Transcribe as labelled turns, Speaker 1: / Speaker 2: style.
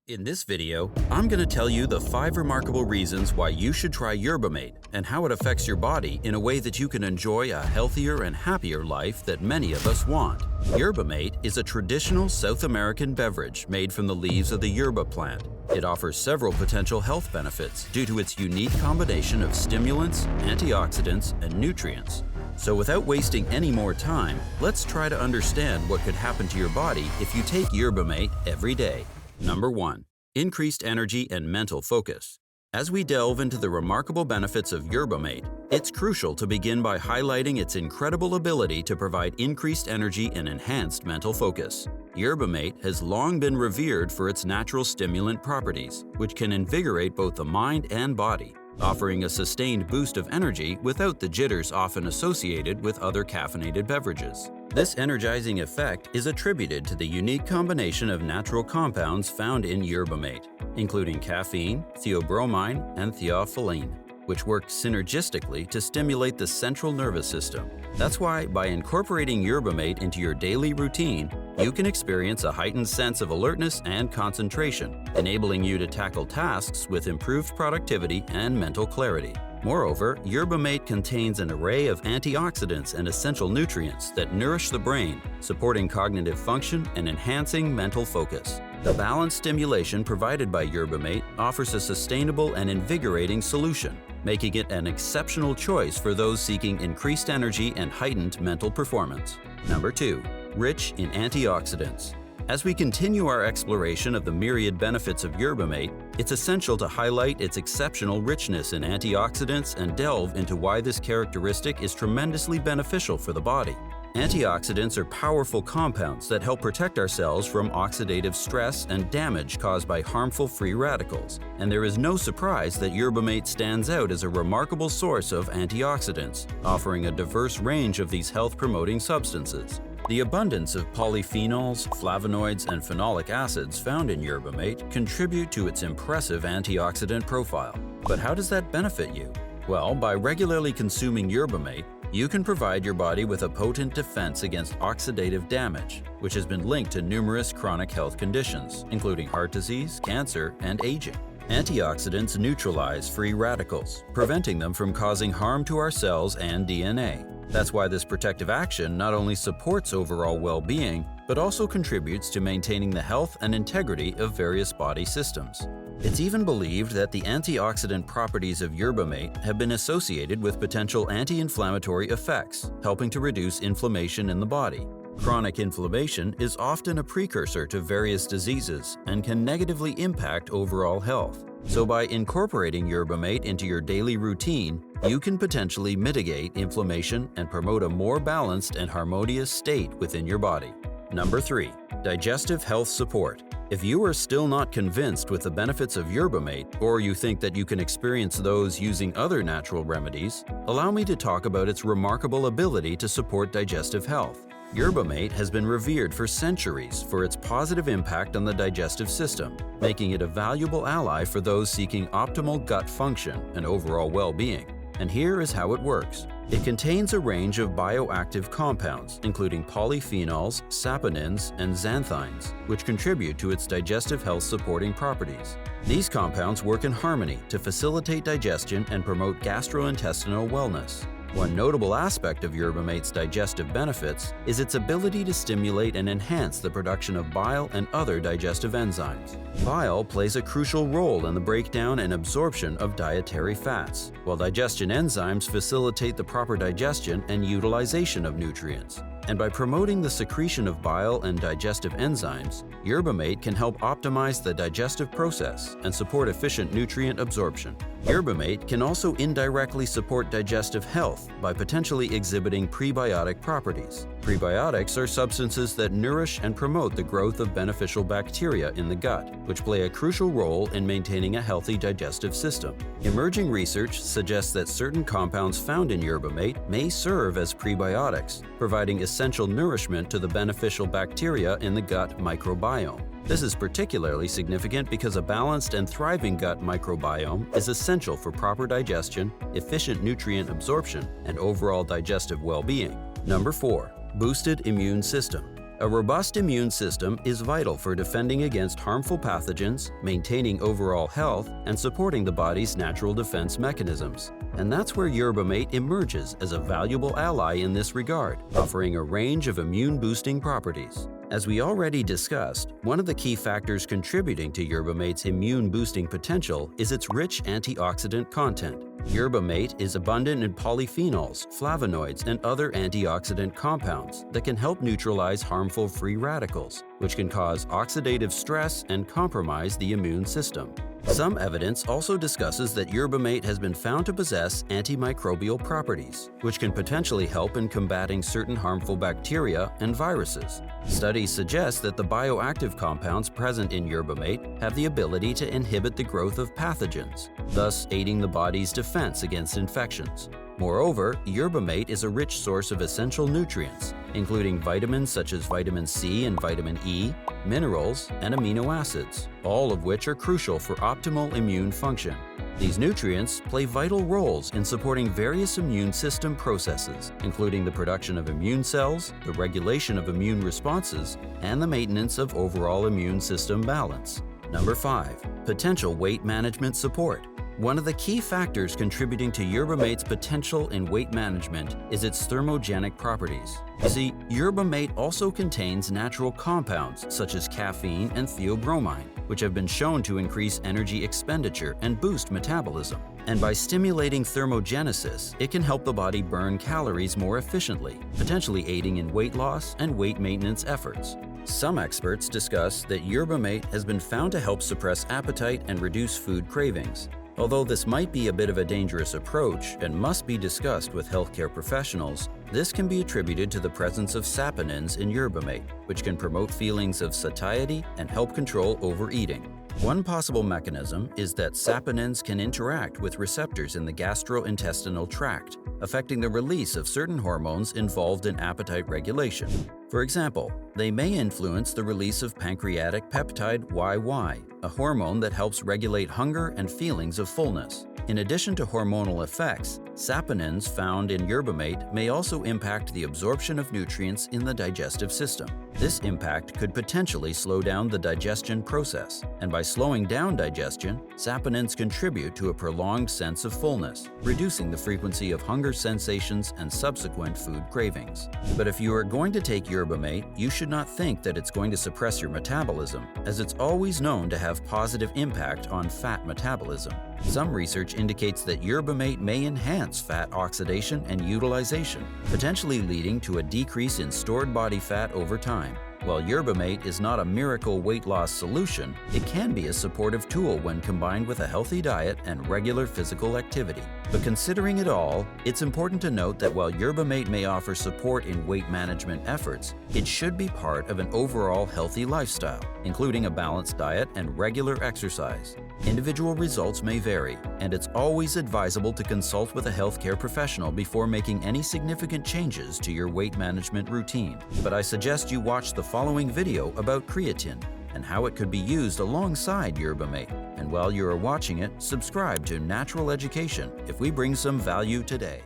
Speaker 1: In this video, I'm going to tell you the 5 remarkable reasons why you should try Yerba Mate and how it affects your body in a way that you can enjoy a healthier and happier life that many of us want. Yerba Mate is a traditional South American beverage made from the leaves of the yerba plant. It offers several potential health benefits due to its unique combination of stimulants, antioxidants, and nutrients. So without wasting any more time, let's try to understand what could happen to your body if you take Yerba Mate every day. Number 1. Increased energy and mental focus. As we delve into the remarkable benefits of Yerba Mate, it's crucial to begin by highlighting its incredible ability to provide increased energy and enhanced mental focus. Yerba Mate has long been revered for its natural stimulant properties, which can invigorate both the mind and body, offering a sustained boost of energy without the jitters often associated with other caffeinated beverages. This energizing effect is attributed to the unique combination of natural compounds found in Yerba Mate, including caffeine, theobromine, and theophylline, which work synergistically to stimulate the central nervous system. That's why, by incorporating Yerba Mate into your daily routine, you can experience a heightened sense of alertness and concentration, enabling you to tackle tasks with improved productivity and mental clarity. Moreover, Yerba Mate contains an array of antioxidants and essential nutrients that nourish the brain, supporting cognitive function and enhancing mental focus. The balanced stimulation provided by Yerba Mate offers a sustainable and invigorating solution, making it an exceptional choice for those seeking increased energy and heightened mental performance. Number 2. Rich in antioxidants. As we continue our exploration of the myriad benefits of Yerba Mate, it's essential to highlight its exceptional richness in antioxidants and delve into why this characteristic is tremendously beneficial for the body. Antioxidants are powerful compounds that help protect our cells from oxidative stress and damage caused by harmful free radicals, and there is no surprise that Yerba Mate stands out as a remarkable source of antioxidants, offering a diverse range of these health-promoting substances. The abundance of polyphenols, flavonoids, and phenolic acids found in Yerba Mate contribute to its impressive antioxidant profile. But how does that benefit you? Well, by regularly consuming Yerba Mate, you can provide your body with a potent defense against oxidative damage, which has been linked to numerous chronic health conditions, including heart disease, cancer, and aging. Antioxidants neutralize free radicals, preventing them from causing harm to our cells and DNA. That's why this protective action not only supports overall well-being, but also contributes to maintaining the health and integrity of various body systems. It's even believed that the antioxidant properties of Yerba Mate have been associated with potential anti-inflammatory effects, helping to reduce inflammation in the body. Chronic inflammation is often a precursor to various diseases and can negatively impact overall health. So by incorporating Yerba Mate into your daily routine, you can potentially mitigate inflammation and promote a more balanced and harmonious state within your body. Number 3. Digestive health support. If you are still not convinced with the benefits of Yerba Mate, or you think that you can experience those using other natural remedies, allow me to talk about its remarkable ability to support digestive health. Yerba Mate has been revered for centuries for its positive impact on the digestive system, making it a valuable ally for those seeking optimal gut function and overall well-being. And here is how it works. It contains a range of bioactive compounds, including polyphenols, saponins, and xanthines, which contribute to its digestive health supporting properties. These compounds work in harmony to facilitate digestion and promote gastrointestinal wellness. One notable aspect of Yerba Mate's digestive benefits is its ability to stimulate and enhance the production of bile and other digestive enzymes. Bile plays a crucial role in the breakdown and absorption of dietary fats, while digestion enzymes facilitate the proper digestion and utilization of nutrients. And by promoting the secretion of bile and digestive enzymes, Yerba Mate can help optimize the digestive process and support efficient nutrient absorption. Yerba Mate can also indirectly support digestive health by potentially exhibiting prebiotic properties. Prebiotics are substances that nourish and promote the growth of beneficial bacteria in the gut, which play a crucial role in maintaining a healthy digestive system. Emerging research suggests that certain compounds found in Yerba Mate may serve as prebiotics, providing essential nourishment to the beneficial bacteria in the gut microbiome. This is particularly significant because a balanced and thriving gut microbiome is essential for proper digestion, efficient nutrient absorption, and overall digestive well-being. Number 4. Boosted immune system. A robust immune system is vital for defending against harmful pathogens, maintaining overall health, and supporting the body's natural defense mechanisms. And that's where Yerba Mate emerges as a valuable ally in this regard, offering a range of immune-boosting properties. As we already discussed, one of the key factors contributing to Yerba Mate's immune-boosting potential is its rich antioxidant content. Yerba Mate is abundant in polyphenols, flavonoids, and other antioxidant compounds that can help neutralize harmful free radicals, which can cause oxidative stress and compromise the immune system. Some evidence also discusses that Yerba Mate has been found to possess antimicrobial properties, which can potentially help in combating certain harmful bacteria and viruses. Studies suggest that the bioactive compounds present in Yerba Mate have the ability to inhibit the growth of pathogens, thus aiding the body's defense against infections. Moreover, Yerba Mate is a rich source of essential nutrients, including vitamins such as vitamin C and vitamin E, minerals, and amino acids, all of which are crucial for optimal immune function. These nutrients play vital roles in supporting various immune system processes, including the production of immune cells, the regulation of immune responses, and the maintenance of overall immune system balance. Number 5. Potential weight management support. One of the key factors contributing to Yerba Mate's potential in weight management is its thermogenic properties. You see, Yerba Mate also contains natural compounds such as caffeine and theobromine, which have been shown to increase energy expenditure and boost metabolism. And by stimulating thermogenesis, it can help the body burn calories more efficiently, potentially aiding in weight loss and weight maintenance efforts. Some experts discuss that Yerba Mate has been found to help suppress appetite and reduce food cravings. Although this might be a bit of a dangerous approach and must be discussed with healthcare professionals, this can be attributed to the presence of saponins in Yerba Mate, which can promote feelings of satiety and help control overeating. One possible mechanism is that saponins can interact with receptors in the gastrointestinal tract, affecting the release of certain hormones involved in appetite regulation. For example, they may influence the release of pancreatic peptide YY, a hormone that helps regulate hunger and feelings of fullness. In addition to hormonal effects, saponins found in Yerba Mate may also impact the absorption of nutrients in the digestive system. This impact could potentially slow down the digestion process, and by slowing down digestion, saponins contribute to a prolonged sense of fullness, reducing the frequency of hunger sensations and subsequent food cravings. But if you are going to take Yerba Mate, you should not think that it's going to suppress your metabolism, as it's always known to have positive impact on fat metabolism. Some research indicates that Yerba Mate may enhance fat oxidation and utilization, potentially leading to a decrease in stored body fat over time. While Yerba Mate is not a miracle weight loss solution, it can be a supportive tool when combined with a healthy diet and regular physical activity. But considering it all, it's important to note that while Yerba Mate may offer support in weight management efforts, it should be part of an overall healthy lifestyle, including a balanced diet and regular exercise. Individual results may vary, and it's always advisable to consult with a healthcare professional before making any significant changes to your weight management routine. But I suggest you watch the following video about creatine and how it could be used alongside Yerba Mate. And while you are watching it, subscribe to Natural Education if we bring some value today.